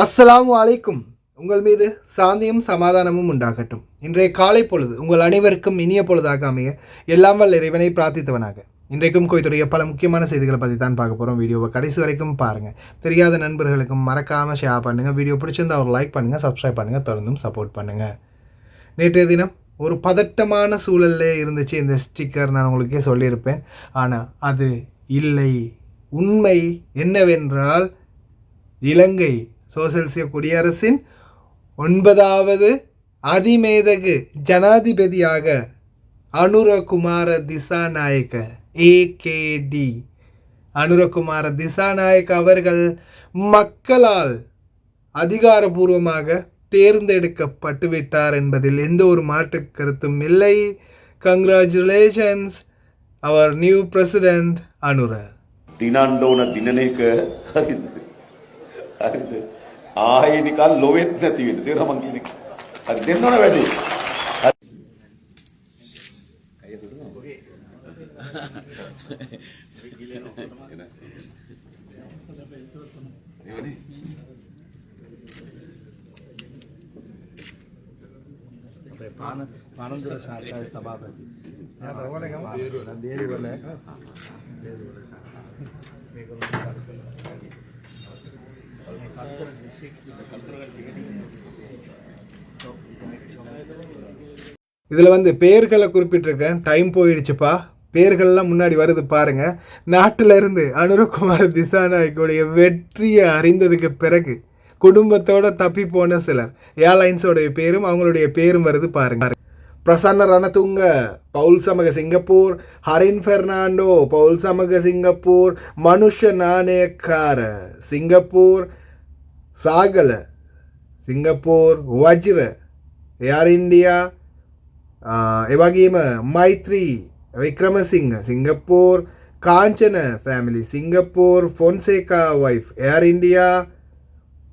அஸ்ஸலாமு அலைக்கும். உங்கள் மீது சாந்தியும் சமாதானமும் உண்டாகட்டும். இன்றைய காலை பொழுது உங்கள் அனைவருக்கும் இனிய பொழுதாக அமைய எல்லாம் வல்ல இறைவனை பிரார்த்தித்தவனாக இன்றைக்கும் கோயத்துடைய பல முக்கியமான செய்திகளை பற்றி தான் பார்க்க போகிறோம். வீடியோவை கடைசி வரைக்கும் பாருங்கள். தெரியாத நண்பர்களுக்கும் மறக்காமல் ஷேர் பண்ணுங்கள். வீடியோ பிடிச்சிருந்தால் ஒரு லைக் பண்ணுங்கள், சப்ஸ்கிரைப் பண்ணுங்கள், தொடர்ந்தும் சப்போர்ட் பண்ணுங்கள். நேற்றைய தினம் ஒரு பதட்டமான சூழல்லே இருந்துச்சு இந்த ஸ்டிக்கர், நான் உங்களுக்கே சொல்லியிருப்பேன். ஆனால் அது இல்லை. உண்மை என்னவென்றால், இலங்கை சோசலிச குடியரசின் 9வது அதிமேதகு ஜனாதிபதியாக அனுரகுமார திசாநாயக்க ஏகேடி அனுரகுமார திசாநாயக்க அவர்கள் மக்களால் அதிகாரபூர்வமாக தேர்ந்தெடுக்கப்பட்டு விட்டார் என்பதில் எந்த ஒரு மாற்று கருத்தும் இல்லை. கங்க்ராச்சுலேஷன்ஸ் அவர் நியூ பிரசிடென்ட் அனுர. දිනන්න දිනන එක හරිද ආයේ නිකන් ලොවෙත් නැති වෙන්න තේරෙනවා මං කියන්නේ. හරි දෙන්න ඕන වැඩි. පානන්දුර සාකච්ඡා සභාපති இதில் பெயர்களை குறிப்பிட்டிருக்கேன். டைம் போயிடுச்சுப்பா. பேர்கள்லாம் முன்னாடி வருது பாருங்க. நாட்டில் இருந்து அனுரகுமார திசாநாயக்குடைய வெற்றியை அறிந்ததுக்கு பிறகு குடும்பத்தோட தப்பி போன சிலர் ஏர்லைன்ஸோடைய பேரும் அவங்களுடைய பேரும் வருது பாருங்க. பிரசன்ன ரணதுங்க பவுல் சமக சிங்கப்பூர், ஹரின் பெர்னாண்டோ பவுல் சமக Singapore, Manusha Nanayakkara Singapore, Sagala Singapore, Vajira air India, එවගේම Maithri Wickremesinghe Singapore, Kanchana family Singapore, Fonseka wife air India,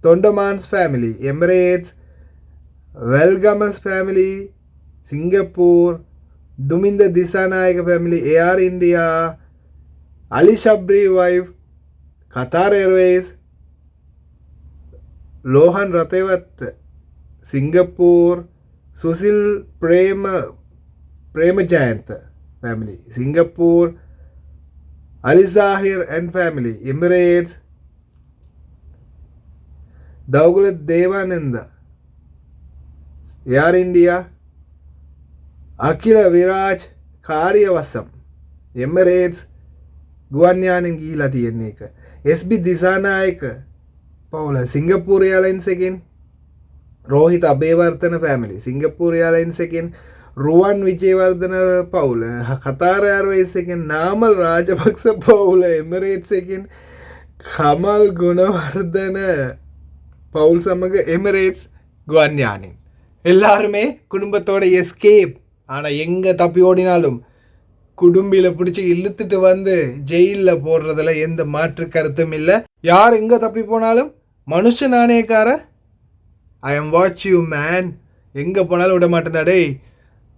Thondamans family Emirates, Welgamas family Singapore, Duminda Dissanayake family air India, Ali Sabry wife Qatar Airways, Lohan Ratwatte Singapore, Susil Premajayanth family Singapore, Ali Zahir and family Emirates, Douglas Devananda air India, Akila Viraj කාර්යවසම් Emirates ගුවන් යානෙන් ගිහිලා තියෙන එක. SB. Dissanayake පවුල Singapore airlines එකෙන්, Rohitha Abeywardena family Singapore airlines second, Ruwan Wijewardene பவுல Qatar Airways second, Namal Rajapaksa பவுல Emirate second, Kamal Gunawardena பவுல் சமக எமிரேட்ஸ் குவான் யானின். எல்லாருமே குடும்பத்தோட எஸ்கேப். ஆனால் எங்கே தப்பி ஓடினாலும் குடும்பியில் பிடிச்சி இழுத்துட்டு ஜெயிலில் போடுறதுல எந்த மாற்று கருத்தும் இல்லை. யார் எங்கே தப்பி போனாலும் மனுஷ Nanayakkara I am watch you man, எங்கே போனாலும் விட மாட்டேனா டேய்,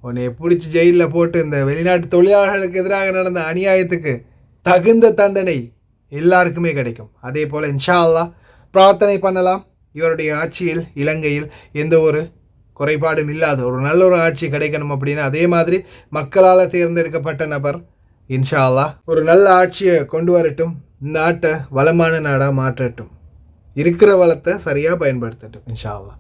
உன்னை பிடிச்சி ஜெயிலில் போட்டு இந்த வெளிநாட்டு தொழிலாளர்களுக்கு எதிராக நடந்த அநியாயத்துக்கு தகுந்த தண்டனை எல்லாருக்குமே கிடைக்கும். அதே போல் இன்ஷா அல்லாஹ் பிரார்த்தனை பண்ணலாம். இவருடைய ஆட்சியில் இலங்கையில் எந்த ஒரு குறைபாடும் இல்லாத ஒரு நல்ல ஒரு ஆட்சி கிடைக்கணும் அப்படின்னு. அதே மாதிரி மக்களால் தேர்ந்தெடுக்கப்பட்ட நபர் இன்ஷா அல்லாஹ் ஒரு நல்ல ஆட்சியை கொண்டு வரட்டும், நாட்டை வளமான நாடாக மாற்றட்டும், இருக்கிற வளத்தை சரியாக பயன்படுத்தட்டும் இன்ஷா அல்லாஹ்.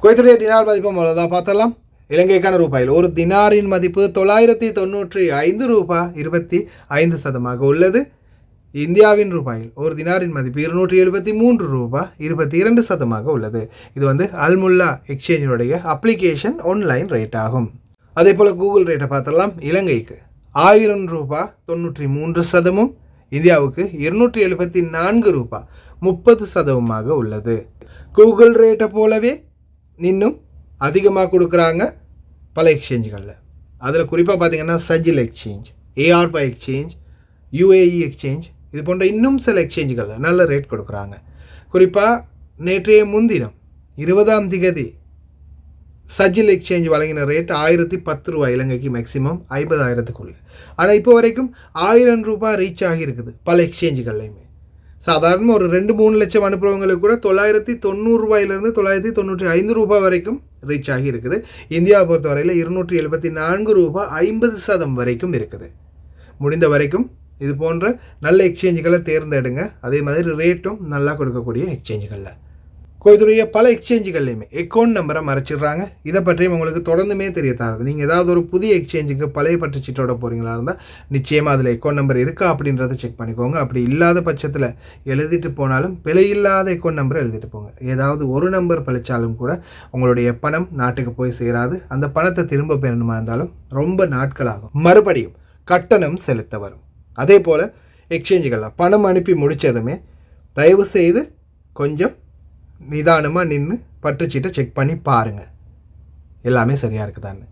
குவைத்துடைய டினார் மதிப்பும் அவ்வளோதான் பார்த்தலாம். இலங்கைக்கான ரூபாயில் ஒரு தினாரின் மதிப்பு 995 ரூபாய் 25 உள்ளது. இந்தியாவின் ரூபாயில் ஒரு தினாரின் மதிப்பு 273 ரூபாய் 22 உள்ளது. இது அல்முல்லா எக்ஸ்சேஞ்சினுடைய அப்ளிகேஷன் ஆன்லைன் ரேட் ஆகும். அதே போல் கூகுள் ரேட்டை பார்த்தலாம். இலங்கைக்கு 1000 ரூபாய் 93%, இந்தியாவுக்கு 274 ரூபாய் 30% உள்ளது. கூகுள் ரேட்டை போலவே இன்னும் அதிகமாக கொடுக்குறாங்க பல எக்ஸ்சேஞ்சுகளில். அதில் குறிப்பாக பார்த்திங்கன்னா Sajil exchange, ARY exchange, UAE exchange, இது போன்ற இன்னும் சில எக்ஸ்சேஞ்சுகளில் நல்ல ரேட் கொடுக்குறாங்க. குறிப்பாக நேற்றைய முன்தினம் 20ஆம் தேதி சஜில் எக்ஸ்சேஞ்ச் வழங்கின ரேட் 1010 ரூபாய், இலங்கைக்கு மேக்ஸிமம் 50,000க்குள்ளே. ஆனால் இப்போ வரைக்கும் 1000 ரூபாய் ரீச் ஆகியிருக்குது பல எக்ஸ்சேஞ்சுகள்லையுமே. சாதாரண ஒரு 2-3 லட்சம் அனுப்புகிறவங்களுக்கு கூட 990 ரூபாயிலிருந்து 995 ரூபாய் வரைக்கும் ரீச் ஆகி இருக்குது. இந்தியாவை பொறுத்தவரையில் 274 ரூபாய் 50% வரைக்கும் இருக்குது. முடிந்த வரைக்கும் இது போன்ற நல்ல எக்ஸ்சேஞ்சுகளை தேர்ந்தெடுங்க. அதே மாதிரி ரேட்டும் நல்லா கொடுக்கக்கூடிய எக்ஸ்சேஞ்சுகளில். கோயத்துடைய பல எக்ஸ்சேஞ்சுகள்லையுமே அக்கௌண்ட் நம்பரை மறைச்சிடுறாங்க. இதை பற்றியும் உங்களுக்கு தொடர்ந்துமே தெரிய தராது. நீங்கள் ஏதாவது ஒரு புதிய எக்ஸ்சேஞ்சுக்கு பழைய பற்றுச்சீட்டோட போகிறீங்களா இருந்தால் நிச்சயமாக அதில் அக்கௌண்ட் நம்பர் இருக்கா அப்படின்றத செக் பண்ணிக்கோங்க. அப்படி இல்லாத பட்சத்தில் எழுதிட்டு போனாலும் பிழை இல்லாத அக்கௌண்ட் நம்பரை எழுதிட்டு போங்க. ஏதாவது ஒரு நம்பர் பழிச்சாலும் கூட உங்களுடைய பணம் நாட்டுக்கு போய் சேராது. அந்த பணத்தை திரும்ப பெறணுமா இருந்தாலும் ரொம்ப நாட்களாகும். மறுபடியும் கட்டணம் செலுத்த வரும். அதே போல் எக்ஸ்சேஞ்சுகளில் பணம் அனுப்பி முடித்ததுமே தயவு செய்து கொஞ்சம் நிதானமாக நின்று பற்றுச்சீட்டை செக் பண்ணி பாருங்கள் எல்லாமே சரியாக இருக்குதான்னு.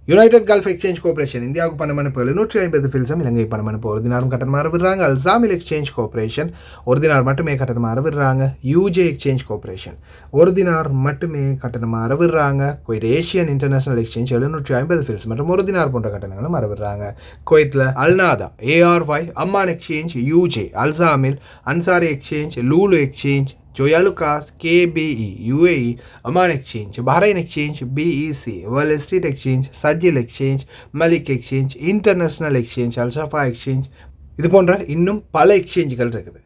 யுனைடெட் கல்ஃப் எக்ஸ்சேஞ்ச் கோஆப்ரேஷன் இந்தியாவுக்கு பணம் அனுப்ப 750 ஃபில்ஸும் இலங்கை பணம் அனுப்ப ஒரு தினாரும் கட்டணமாக விடுறாங்க. அல்சாமில் எக்ஸ்சேஞ்ச் கோஆப்ரேஷன் ஒரு தினார் மட்டுமே கட்டணமாக விடுறாங்க. யூஜே எக்ஸ்சேஞ்ச் கோஆப்ரேஷன் ஒரு தினார் மட்டுமே கட்டணமாக விடுறாங்க. Kuwait Asian international exchange 750 fils மற்றும் ஒரு தினார் போன்ற கட்டணங்களும் மறவிடுறாங்க. குவைத்தில் அல்நாதா, ARY, அம்மான் எக்ஸ்சேஞ்ச், யூஜே, அல்சாமில் Ansari exchange, Lulu exchange, Joyalukkas, KBE, UAE, Aman exchange, Bahrain exchange, BEC, world street exchange, Sajil exchange, Malik exchange, international exchange, அல்ஷஃபா எக்ஸ்சேஞ்ச், இது போன்ற இன்னும் பல எக்ஸ்சேஞ்சுகள் இருக்குது.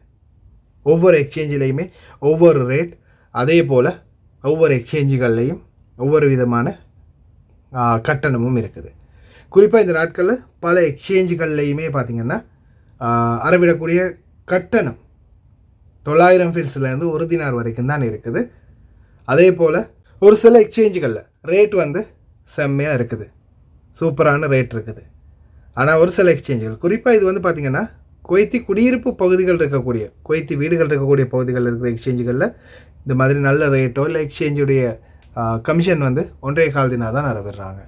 ஒவ்வொரு எக்ஸ்சேஞ்சிலையுமே ஒவ்வொரு ரேட், அதே போல் ஒவ்வொரு எக்ஸ்சேஞ்சுகள்லையும் ஒவ்வொரு விதமான கட்டணமும் இருக்குது. குறிப்பாக இந்த நாட்களில் பல எக்ஸ்சேஞ்சுகள்லையுமே பார்த்திங்கன்னா அறவிடக்கூடிய கட்டணம் 900 ஃபில்ஸ்லேருந்து ஒரு தினார் வரைக்கும் தான் இருக்குது. அதே போல் ஒரு சில எக்ஸ்சேஞ்சுகளில் ரேட் வந்து செம்மையாக இருக்குது, சூப்பரான ரேட் இருக்குது. ஆனால் ஒரு சில எக்ஸ்சேஞ்சுகள் குறிப்பாக இது வந்து பார்த்திங்கன்னா குவைத்தி குடியிருப்பு பகுதிகள் இருக்கக்கூடிய, குவைத்தி வீடுகள் இருக்கக்கூடிய பகுதிகளில் இருக்கிற எக்ஸ்சேஞ்சுகளில் இந்த மாதிரி நல்ல ரேட்டோ இல்லை எக்ஸ்சேஞ்சுடைய கமிஷன் வந்து 1.25 தினார் தான் அறவிடுறாங்க.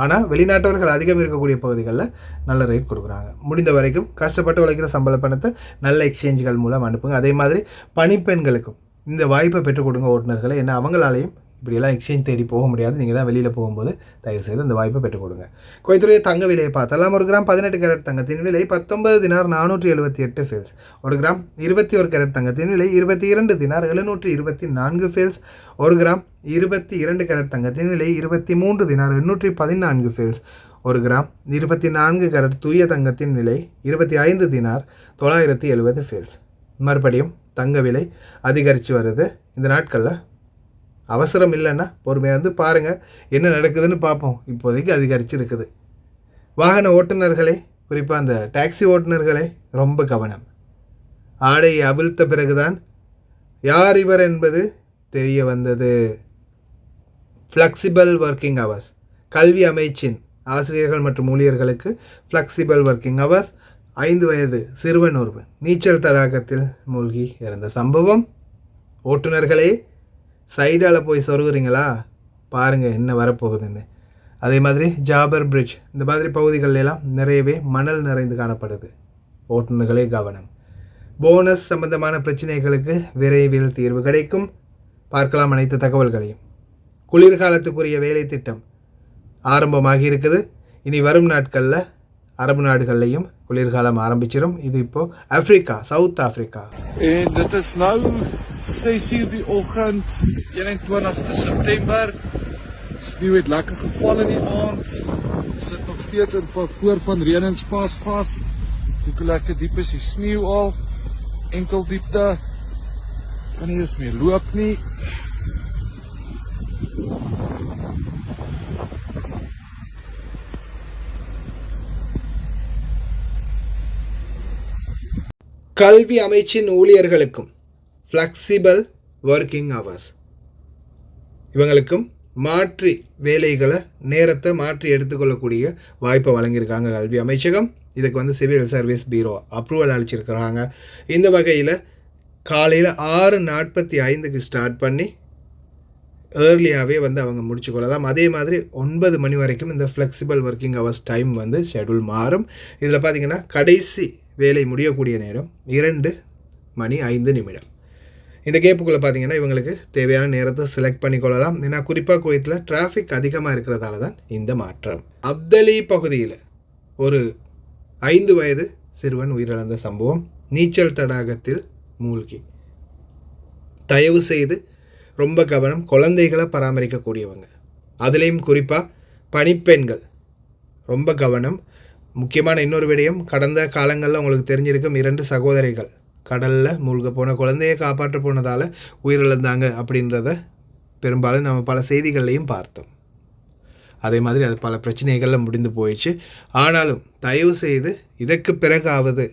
ஆனால் வெளிநாட்டவர்கள் அதிகம் இருக்கக்கூடிய பகுதிகளில் நல்ல ரேட் கொடுக்குறாங்க. முடிந்த வரைக்கும் கஷ்டப்பட்டு உழைக்கிற சம்பள பணத்தை நல்ல எக்ஸ்சேஞ்சுகள் மூலம் அனுப்புங்க. அதே மாதிரி பணிப்பெண்களுக்கும் இந்த வாய்ப்பை பெற்றுக் கொடுங்க ஓட்டுநர்களை. ஏன்னா அவங்களாலையும் இப்படியெல்லாம் எக்ஸ்சேஞ்ச் தேடி போக முடியாது. நீங்கள் தான் வெளியில் போகும்போது தயவுசெய்து அந்த வாய்ப்பை பெற்றுக் கொடுங்க. குவைத்துடைய தங்க விலையை பார்த்தலாம். ஒரு கிராம் 18 கேரட் தங்கத்தின் விலை 19 தினார் 478 ஃபில்ஸ். ஒரு கிராம் 21 கேரட் தங்கத்தின் விலை 22 தினார் 724 ஃபில்ஸ். ஒரு கிராம் 22 கேரட் தங்கத்தின் விலை 23 தினார் 814 ஃபில்ஸ். ஒரு கிராம் 24 கேரட் தூய தங்கத்தின் விலை 25 தினார் 970 ஃபில்ஸ். மறுபடியும் தங்க விலை அதிகரித்து வருது. இந்த நாட்களில் அவசரம் இல்லைன்னா பொறுமையாக வந்து பாருங்கள் என்ன நடக்குதுன்னு பார்ப்போம். இப்போதைக்கு அதிகரித்து இருக்குது. வாகன ஓட்டுநர்களே, குறிப்பாக அந்த டாக்ஸி ஓட்டுநர்களே ரொம்ப கவனம். ஆடையை அவிழ்த்த பிறகுதான் யார் இவர் என்பது தெரிய வந்தது. Flexible working hours. கல்வி அமைச்சின் ஆசிரியர்கள் மற்றும் ஊழியர்களுக்கு ஃப்ளெக்சிபிள் ஒர்க்கிங் ஹவர்ஸ். 5 வயது சிறுவன் ஒருவன் நீச்சல் தடாகத்தில் மூழ்கி இறந்த சம்பவம். ஓட்டுநர்களே, சைடால் போய் சொருகுறீங்களா, பாருங்கள் என்ன வரப்போகுதுன்னு. அதே மாதிரி ஜாபர் பிரிட்ஜ் இந்த மாதிரி பகுதிகளெல்லாம் நிறையவே மணல் நிறைந்து காணப்படுது. ஓட்டுநர்களே கவனம். போனஸ் சம்பந்தமான பிரச்சனைகளுக்கு விரைவில் தீர்வு கிடைக்கும். பார்க்கலாம் அனைத்து தகவல்களையும். குளிர்காலத்துக்குரிய வேலை திட்டம் ஆரம்பமாகி இருக்குது. இனி வரும் நாட்களில் அரபு நாடுகள்லையும் குளிர்காலம் ஆரம்பிச்சிடும். இது இப்போ Africa, south Africa. En dit is nou 6:00 die oggend, 21ste September. Sneeu het lekker geval in die aand. Sit nog steeds in voor van Reënenspas vas. Kyk hoe lekker diep is die sneeu al. Enkel diepte. Kan nie eens meer loop nie. கல்வி அமைச்சின் ஊழியர்களுக்கும் flexible working hours, இவங்களுக்கும் மாற்றி வேலைகளை நேரத்தை மாற்றி எடுத்துக்கொள்ளக்கூடிய வாய்ப்பை வழங்கியிருக்காங்க கல்வி அமைச்சகம். இதுக்கு வந்து சிவில் சர்வீஸ் பீரோ அப்ரூவல் அளிச்சிருக்கிறாங்க. இந்த வகையில் காலையில் 6:45க்கு ஸ்டார்ட் பண்ணி ஏர்லியாகவே வந்து அவங்க முடிச்சுக்கொள்ளலாம். அதே மாதிரி 9 மணி வரைக்கும் இந்த ஃப்ளெக்சிபிள் ஒர்க்கிங் ஹவர்ஸ் டைம் வந்து ஷெடியூல் மாறும். இதில் பார்த்திங்கன்னா கடைசி வேலை முடியக்கூடிய நேரம் 2:05. இந்த கேப்புக்குள்ளே பார்த்தீங்கன்னா இவங்களுக்கு தேவையான நேரத்தை செலக்ட் பண்ணிக்கொள்ளலாம். ஏன்னா குறிப்பாக குவைத்தில் டிராஃபிக் அதிகமாக இருக்கிறதால தான் இந்த மாற்றம். அப்தலி பகுதியில் ஒரு 5 வயது சிறுவன் உயிரிழந்த சம்பவம். நீச்சல் தடாகத்தில் மூழ்கி. தயவு செய்து ரொம்ப கவனம். குழந்தைகளை பராமரிக்கக்கூடியவங்க, அதுலேயும் குறிப்பாக பணிப்பெண்கள் ரொம்ப கவனம். முக்கியமான இன்னொரு விடயம், கடந்த காலங்களில் உங்களுக்கு தெரிஞ்சிருக்கும் 2 சகோதரிகள் கடலில் மூழ்க போன குழந்தையை காப்பாற்ற போனதால் உயிரிழந்தாங்க அப்படின்றத பெரும்பாலும் நம்ம பல செய்திகள்லையும் பார்த்தோம். அதே மாதிரி அது பல பிரச்சனைகளில் முடிந்து போயிடுச்சு. ஆனாலும் தயவு செய்து இதற்கு பிறகாவது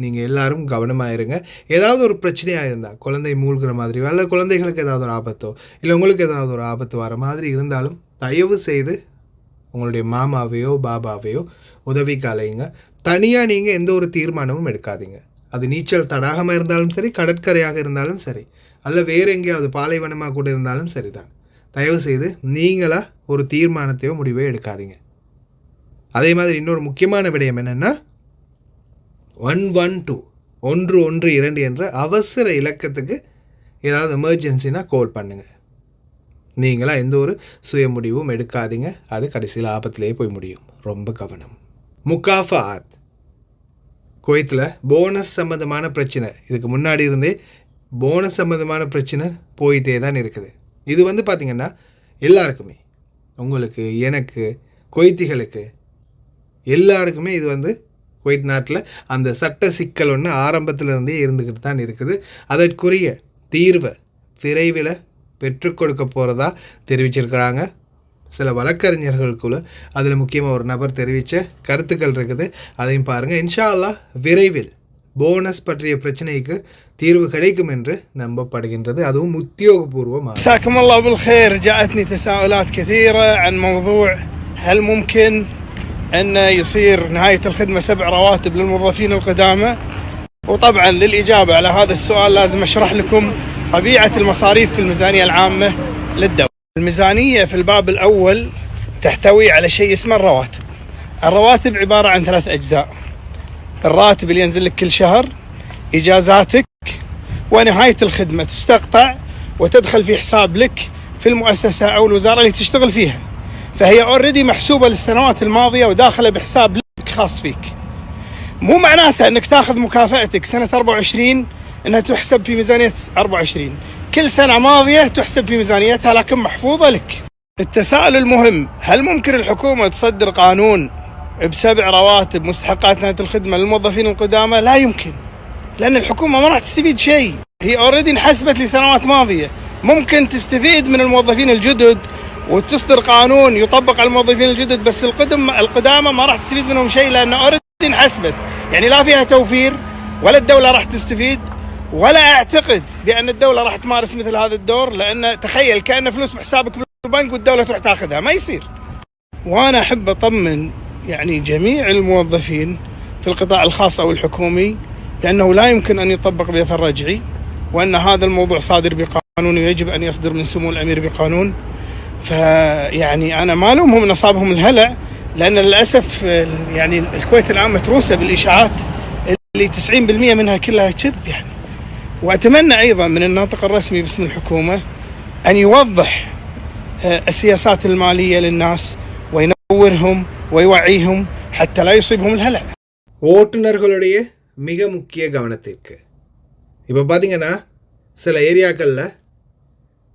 நீங்கள் எல்லாரும் கவனமாக இருங்க. ஏதாவது ஒரு பிரச்சனையாக இருந்தால், குழந்தை மூழ்கிற மாதிரியோ அல்ல குழந்தைகளுக்கு ஏதாவது ஒரு ஆபத்தோ இல்லை உங்களுக்கு ஏதாவது ஒரு ஆபத்து வர மாதிரி இருந்தாலும் தயவு செய்து உங்களுடைய மாமாவையோ பாபாவையோ உதவிக்கு அலையுங்க. தனியாக நீங்கள் எந்த ஒரு தீர்மானமும் எடுக்காதீங்க. அது நீச்சல் தடாகமாக இருந்தாலும் சரி, கடற்கரையாக இருந்தாலும் சரி, அல்ல வேறு எங்கேயாவது பாலைவனமாக கூட இருந்தாலும் சரி தான். தயவு செய்து நீங்களாக ஒரு தீர்மானத்தையோ முடிவையோ எடுக்காதீங்க. அதே மாதிரி இன்னொரு முக்கியமான விடயம் என்னென்னா 112 112 என்ற அவசர இலக்கத்துக்கு ஏதாவது எமர்ஜென்சினா கால் பண்ணுங்கள். நீங்களாக எந்த ஒரு சுய முடிவும் எடுக்காதீங்க. அது கடைசியில் ஆபத்திலேயே போய் முடியும். ரொம்ப கவனம். முகாஃபாத் குவைத்தில் போனஸ் சம்மந்தமான பிரச்சனை, இதுக்கு முன்னாடி இருந்தே போனஸ் சம்மந்தமான பிரச்சனை போயிட்டே தான் இருக்குது. இது பார்த்திங்கன்னா எல்லாருக்குமே, உங்களுக்கு, எனக்கு, குவைத்திகளுக்கு எல்லாருக்குமே இது குவைத் நாட்டில் அந்த சட்ட சிக்கல் ஒன்று ஆரம்பத்திலிருந்தே இருந்துக்கிட்டு தான் இருக்குது. அதற்குரிய தீர்வை விரைவில் பெற்றுக் கொடுக்க போகிறதா தெரிவிச்சிருக்கிறாங்க சில வழக்கறிஞர்களுக்குள்ள. அதில் முக்கியமாக ஒரு நபர் தெரிவித்த கருத்துக்கள் இருக்குது, அதையும் பாருங்கள். இன்ஷா அல்லாஹ் விரைவில் போனஸ் பற்றிய பிரச்சனைக்கு தீர்வு கிடைக்கும் என்று நம்பப்படுகின்றது, அதுவும் உத்தியோகபூர்வமாக. مساكم الله بالخير. جاءتني تساؤلات كثيرة عن موضوع هل ممكن أن يصير نهاية الخدمة 7 رواتب للموظفين القدامى. وطبعا للإجابة على هذا السؤال لازم أشرح لكم طبيعة المصاريف في الميزانية العامة للدولة. الميزانية في الباب الأول تحتوي على شيء اسمه الرواتب. الرواتب عبارة عن 3 أجزاء: الراتب اللي ينزل لك كل شهر، إجازاتك، ونهاية الخدمة تستقطع وتدخل في حساب لك في المؤسسة أو الوزارة اللي تشتغل فيها، فهي اوريدي محسوبة للسنوات الماضية وداخلة بحساب لك خاص فيك. مو معناتها أنك تاخذ مكافأتك سنة 24 أنها تحسب في ميزانية 24. كل سنة ماضية تحسب في ميزانيتها لكن محفوظة لك. التساؤل المهم: هل ممكن الحكومة تصدر قانون ب7 رواتب مستحقات نهاية الخدمة للموظفين القدامى؟ لا يمكن، لأن الحكومة ما راح تستفيد شيء، هي اوريدي انحسبت لسنوات ماضية. ممكن تستفيد من الموظفين الجدد وتصدر قانون يطبق على الموظفين الجدد، بس القدامى ما راح تستفيد منهم شيء لأن اوريدي انحسبت. يعني لا فيها توفير ولا الدولة راح تستفيد، ولا أعتقد بأن الدولة راح تمارس مثل هذا الدور، لأن تخيل كأن فلوس بحسابك بالبنك والدولة تروح تاخذها، ما يصير. وأنا أحب أطمن يعني جميع الموظفين في القطاع الخاص أو الحكومي بأنه لا يمكن أن يطبق بأثر رجعي، وأن هذا الموضوع صادر بقانون ويجب أن يصدر من سمو الأمير بقانون. فيعني أنا ما ألومهم إن أصابهم الهلع، لأن للأسف يعني الكويت الآن متروسة بالإشاعات اللي 90% منها كلها كذب يعني. وأتمنى أيضا من الناطق الرسمي باسم الحكومة أن يوضح السياسات المالية للناس وينورهم ويوعيهم حتى لا يصيبهم الهلع. ஓட்டுநர்களுடைய மிக முக்கிய கவனத்திற்கு இப்போ பார்த்தீங்கன்னா சில ஏரியாக்களில்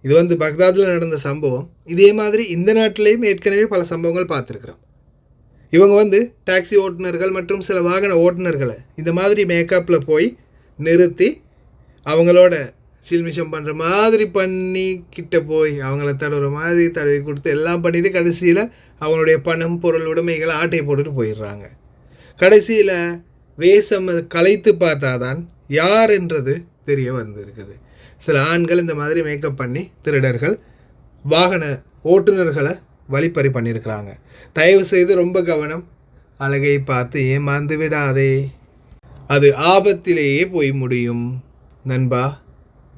இது பக்தாதில் நடந்த சம்பவம். இதே மாதிரி இந்த நாட்டிலையும் ஏற்கனவே பல சம்பவங்கள் பார்த்துருக்குறோம். இவங்க டாக்ஸி ஓட்டுநர்கள் மற்றும் சில வாகன ஓட்டுநர்களை இந்த மாதிரி மேக்கப்பில் போய் நிறுத்தி அவங்களோட சில்மிஷம் பண்ணுற மாதிரி பண்ணி கிட்ட போய் அவங்கள தடவுற மாதிரி தடவி கொடுத்து எல்லாம் பண்ணிவிட்டு கடைசியில் அவங்களுடைய பணம் பொருள் உடைமைகளை ஆட்டை போட்டுட்டு போயிடுறாங்க. கடைசியில் வேஷம் கலைத்து பார்த்தாதான் யார் என்றது தெரிய வந்திருக்குது. சில ஆண்கள் இந்த மாதிரி மேக்கப் பண்ணி திருடர்கள் வாகன ஓட்டுநர்களை வழிப்பறி பண்ணியிருக்கிறாங்க. தயவு செய்து ரொம்ப கவனம். அழகை பார்த்து ஏமாந்து விடாதே, அது ஆபத்திலேயே போய் முடியும். நண்பா,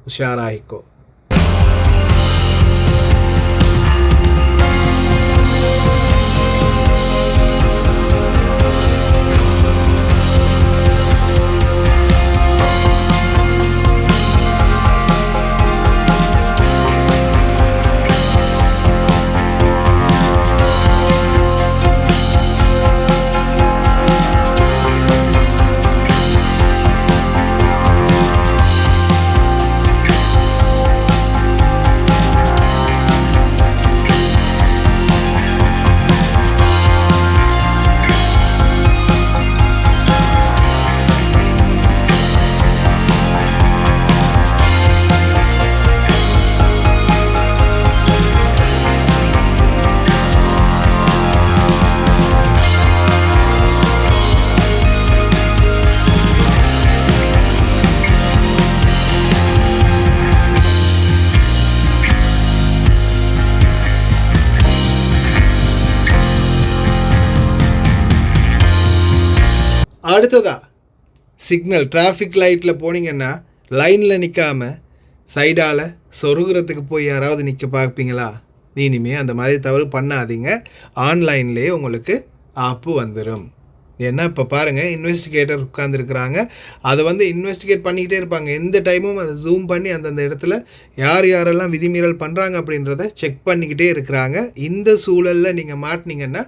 உஷாராயிக்கோ. அடுத்ததா சிக்னல் டிராஃபிக் லைட்டில் போனீங்கன்னா லைனில் நிற்காமல் சைடால் சொருகிறதுக்கு போய் யாராவது நிற்க பார்ப்பீங்களா? இனிமேல் அந்த மாதிரி தவறு பண்ணாதீங்க. ஆன்லைன்லேயே உங்களுக்கு ஆப்பு வந்துடும். ஏன்னா இப்போ பாருங்கள், இன்வெஸ்டிகேட்டர் உட்காந்துருக்குறாங்க. அதை இன்வெஸ்டிகேட் பண்ணிக்கிட்டே இருப்பாங்க. எந்த டைமும் அதை ஜூம் பண்ணி அந்தந்த இடத்துல யாரெல்லாம் விதிமீறல் பண்ணுறாங்க அப்படின்றத செக் பண்ணிக்கிட்டே இருக்கிறாங்க. இந்த சூழலில் நீங்கள் மாட்டினீங்கன்னா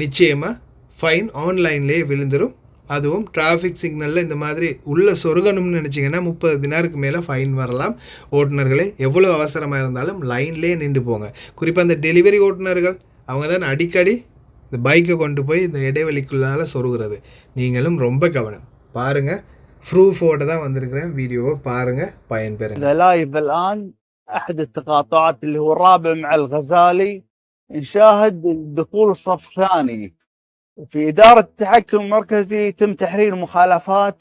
நிச்சயமாக ஃபைன் ஆன்லைன்லேயே விழுந்துடும். அதுவும் டிராஃபிக் சிக்னலில் இந்த மாதிரி உள்ள சொருகணும்னு நினச்சிங்கன்னா 30 தினாருக்கு மேலே ஃபைன் வரலாம். ஓட்டுநர்களே எவ்வளோ அவசரமாக இருந்தாலும் லைன்லேயே நின்று போங்க. குறிப்பாக அந்த டெலிவரி ஓட்டுநர்கள் அவங்க தான் அடிக்கடி இந்த பைக்கை கொண்டு போய் இந்த இடைவெளிக்குள்ளால் சொருகிறது. நீங்களும் ரொம்ப கவனம் பாருங்கள். ப்ரூஃபோட தான் வந்திருக்கிறேன். வீடியோவை பாருங்கள், பயன்பெறுங்க. لايف الآن أحد التقاطعات اللي هو الرابع مع الغزالي نشاهد دخول صف ثاني. في إدارة التحكم المركزي يتم تحرير مخالفات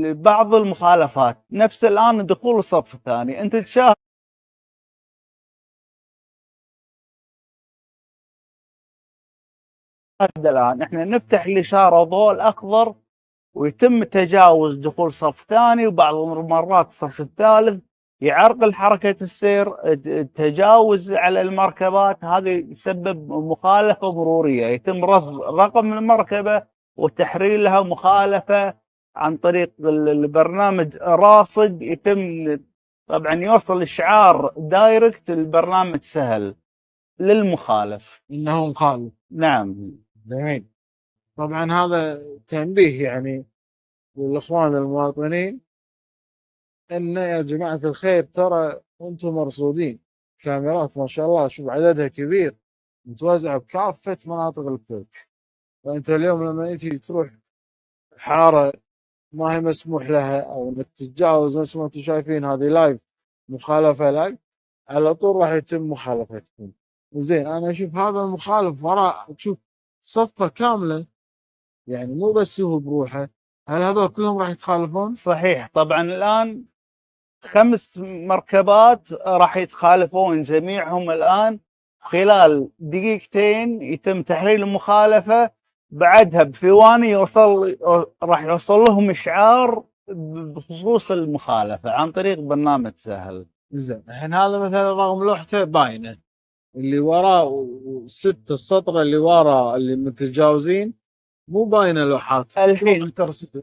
لبعض المخالفات. نفس الآن دخول الصف الثاني أنت تشاهد الآن احنا نفتح الإشارة ضوء الأخضر ويتم تجاوز دخول صف ثاني، وبعض المرات الصف الثالث يعرقل حركة السير. التجاوز على المركبات هذا يسبب مخالفة مرورية، يتم رصد رقم المركبة وتحرير لها مخالفة عن طريق البرنامج راصد. يتم طبعا يوصل إشعار دايركت، البرنامج سهل للمخالف انه مخالف. نعم جميل. طبعا هذا تنبيه يعني للاخوان المواطنين ان يا جماعة الخير ترى انتم مرصودين. كاميرات ما شاء الله شوف عددها كبير متوزعة بكافة مناطق الكويت. فانت اليوم لما انت تروح حارة ما هي مسموح لها او انك تتجاوز نفس ما انتم شايفين هذه لايف مخالفة لايف، على طول راح يتم مخالفتكم. زين انا اشوف هذا المخالف وراء تشوف صفة كاملة، يعني مو بس هو بروحه. هل هذول كلهم راح يتخالفون؟ صحيح. طبعا الآن 5 مركبات راح يتخالفون جميعهم الآن خلال دقيقتين. يتم تحرير المخالفة، بعدها بثواني راح يوصل لهم إشعار بخصوص المخالفة عن طريق برنامج سهل. زين الحين هذا مثلا رغم لوحته باينة اللي وراه 6 السطر اللي وراه اللي متجاوزين مو باينه لوحات. الحين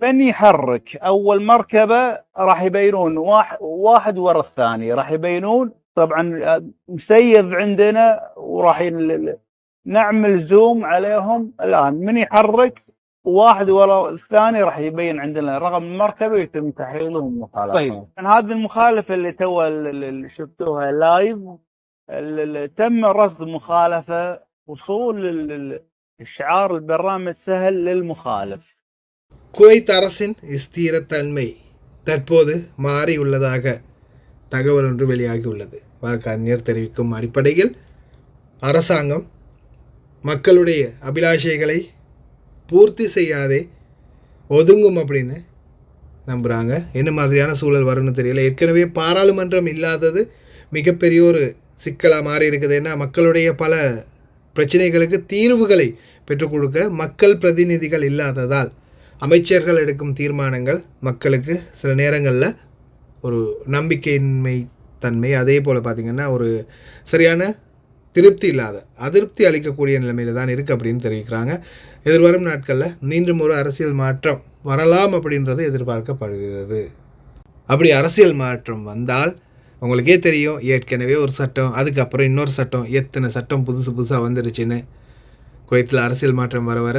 من يحرك اول مركبه راح يبينون واحد ورا الثاني، راح يبينون طبعا مسيب عندنا، وراح نعمل زوم عليهم. الان من يحرك واحد ورا الثاني راح يبين عندنا رقم المركبه ويتم تحرير لهم مخالفه. طيب هذه المخالفه اللي تو اللي شفتوها لايف تم رصد مخالفه وصول إشعار البرنامج سهل للمخالف. குவைத் அரசின் ஸ்திரத்தன்மை தற்போது மாறியுள்ளதாக தகவல் ஒன்று வெளியாகியுள்ளது. வழக்கறிஞர் தெரிவிக்கும் அடிப்படையில் அரசாங்கம் மக்களுடைய அபிலாஷைகளை பூர்த்தி செய்யாதே ஒதுங்கும் அப்படின்னு நம்புகிறாங்க. என்ன மாதிரியான சூழல் வரும்னு தெரியல. ஏற்கனவே பாராளுமன்றம் இல்லாதது மிகப்பெரிய ஒரு சிக்கலாக மாறி இருக்குது. ஏன்னா மக்களுடைய பல பிரச்சனைகளுக்கு தீர்வுகளை பெற்றுக் கொடுக்க மக்கள் பிரதிநிதிகள் இல்லாததால் அமைச்சர்கள் எடுக்கும் தீர்மானங்கள் மக்களுக்கு சில நேரங்களில் ஒரு நம்பிக்கையின்மை தன்மை, அதே போல் பார்த்திங்கன்னா ஒரு சரியான திருப்தி இல்லாத அதிருப்தி அளிக்கக்கூடிய நிலைமையில் தான் இருக்குது அப்படின்னு தெரிவிக்கிறாங்க. எதிர்வரும் நாட்களில் மீண்டும் ஒரு அரசியல் மாற்றம் வரலாம் அப்படின்றது எதிர்பார்க்கப்படுகிறது. அப்படி அரசியல் மாற்றம் வந்தால் உங்களுக்கே தெரியும், ஏற்கனவே ஒரு சட்டம், அதுக்கப்புறம் இன்னொரு சட்டம், எத்தனை சட்டம் புதுசாக வந்துருச்சுன்னு. குவைத்தில் அரசியல் மாற்றம் வர வர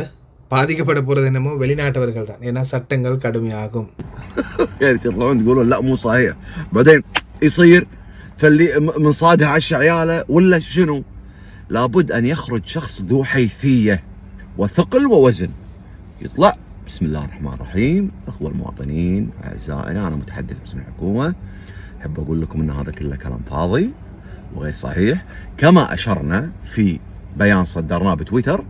பாதிக்கப்பட போகிறது என்னமோ வெளிநாட்டவர்கள் தான். ஏன்னா சட்டங்கள் கடுமையாகும். يعني تطلعون تقولون لا مو صحيح، بعدين يصير فاللي من صادها عش عياله ولا شنو؟ لابد ان يخرج شخص ذو حيثيه وثقل ووزن، يطلع بسم الله الرحمن الرحيم. اخوة المواطنين اعزائنا، انا متحدث باسم الحكومه، احب اقول لكم ان هذا كله كلام فاضي وغير صحيح، كما اشرنا في بيان صدرناه بتويتر.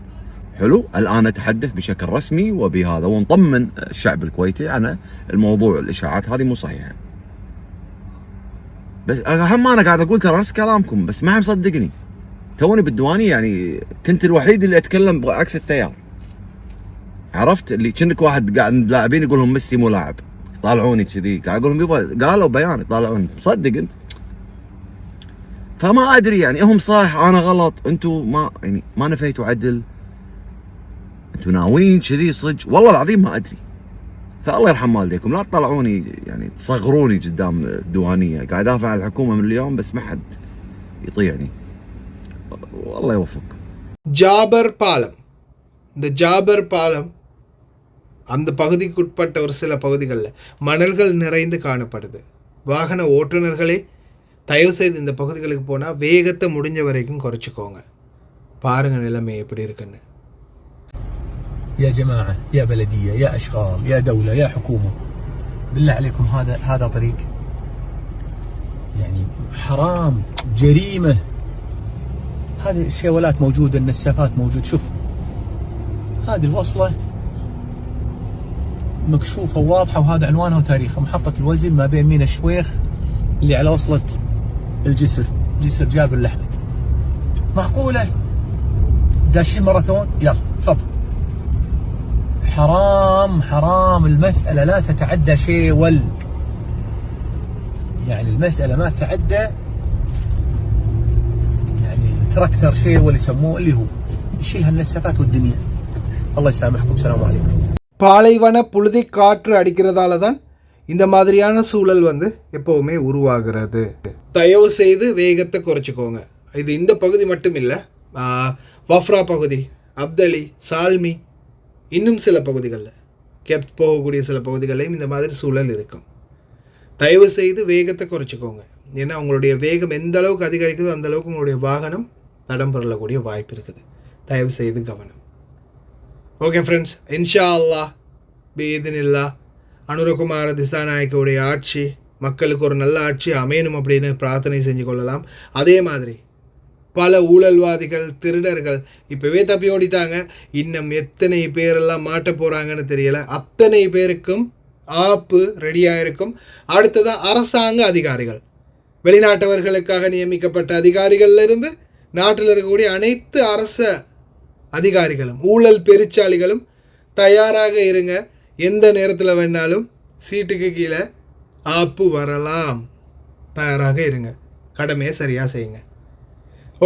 حلو، الان نتحدث بشكل رسمي وبهذا ونطمن الشعب الكويتي عن الموضوع. الاشاعات هذه مو صحيحه، بس اهم انا قاعد اقول ترى نفس كلامكم، بس ما حد مصدقني. توني بالديوانيه يعني كنت الوحيد اللي اتكلم بعكس التيار. عرفت اللي كأنك واحد قاعد لاعبين يقول لهم ميسي مو لاعب، طالعوني كذي قاعد اقول لهم يبا قالوا بيان يطالعوني، صدق انت. فما ادري يعني هم صح انا غلط، انتم ما يعني ما نفيتوا عدل، انتم ناويين كذي صدق، والله العظيم ما ادري. فالله يرحم والديكم، لا تطلعوني يعني تصغروني قدام الديوانيه، قاعد ادافع عن الحكومه من اليوم بس ما حد يطيعني. والله يوفق. ஜாபர் பாலம். இந்த ஜாபர் பாலம் அந்த பகுதிக்குட்பட்ட ஒரு சில பகுதிகளில் மணல்கள் நிறைந்து காணப்படுது. வாகன ஓட்டுநர்களே தயவு செய்து இந்த பகுதிகளுக்கு போனால் வேகத்தை முடிஞ்ச வரைக்கும் குறைச்சிக்கோங்க. பாருங்க நிலைமை எப்படி இருக்குன்னு. يا جماعة يا بلدية يا أشغال يا دولة يا حكومة، بالله عليكم هذا طريق يعني حرام، جريمة. هذه الشيولات موجودة، النسافات موجود. شوف هذه الوصلة مكشوفة وواضحة، وهذا عنوانها وتاريخها، محطة الوزن ما بين مينا الشويخ اللي على وصلة الجسر، جسر جابر الأحمد. معقولة داشين ماراثون؟ يلا تفضل. حرام المسألة لا تتعدى شيول، يعني المسألة ما تتعدى يعني تراكتر شيول يسموه اللي هو يشيل هالنسافات والدنيا. الله يسامحكم، السلام عليكم. பாலைவன புழுதி காற்று அடிக்கிறதால தான் இந்த மாதிரியான சூழல் எப்போவுமே உருவாகிறது. தயவு செய்து வேகத்தை குறைச்சிக்கோங்க. இது இந்த பகுதி மட்டும் இல்லை, வஃப்ரா பகுதி, அப்தலி, சால்மி, இன்னும் சில பகுதிகளில் கெப்ட் போகக்கூடிய சில பகுதிகளையும் இந்த மாதிரி சூழல் இருக்கும். தயவு செய்து வேகத்தை குறைச்சிக்கோங்க. ஏன்னா உங்களுடைய வேகம் எந்த அளவுக்கு அதிகரிக்குதோ அந்த அளவுக்கு உங்களுடைய வாகனம் தடம் புரளக்கூடிய வாய்ப்பு இருக்குது. தயவு செய்து கவனம். ஓகே ஃப்ரெண்ட்ஸ், இன்ஷா அல்லாஹ் பீதினில்லா அனுரகுமார திசாநாயக்கவுடைய ஆட்சி மக்களுக்கு ஒரு நல்ல ஆட்சி அமையணும் அப்படின்னு பிரார்த்தனை செஞ்சு கொள்ளலாம். அதே மாதிரி பல ஊழல்வாதிகள், திருடர்கள் இப்போவே தப்பி ஓடிட்டாங்க. இன்னும் எத்தனை பேரெல்லாம் மாட்ட போகிறாங்கன்னு தெரியல. அத்தனை பேருக்கும் ஆப்பு ரெடியாக இருக்கும். அடுத்ததான் அரசாங்க அதிகாரிகள், வெளிநாட்டவர்களுக்காக நியமிக்கப்பட்ட அதிகாரிகள்லேருந்து நாட்டில் இருக்கக்கூடிய அனைத்து அரச அதிகாரிகளும் ஊழல் பெருச்சாளிகளும் தயாராக இருங்க. எந்த நேரத்தில் வேணாலும் சீட்டுக்கு கீழே ஆப்பு வரலாம். தயாராக இருங்க, கடமையை சரியாக செய்யுங்க.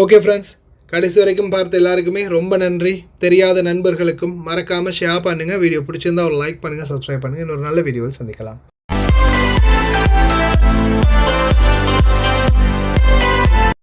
ஓகே ஃப்ரெண்ட்ஸ், கடைசி வரைக்கும் பார்த்த எல்லாருக்குமே ரொம்ப நன்றி. தெரியாத நண்பர்களுக்கும் மறக்காமல் ஷேர் பண்ணுங்கள். வீடியோ பிடிச்சிருந்தா ஒரு லைக் பண்ணுங்கள், சப்ஸ்கிரைப் பண்ணுங்கள். இன்னொரு நல்ல வீடியோவில் சந்திக்கலாம்.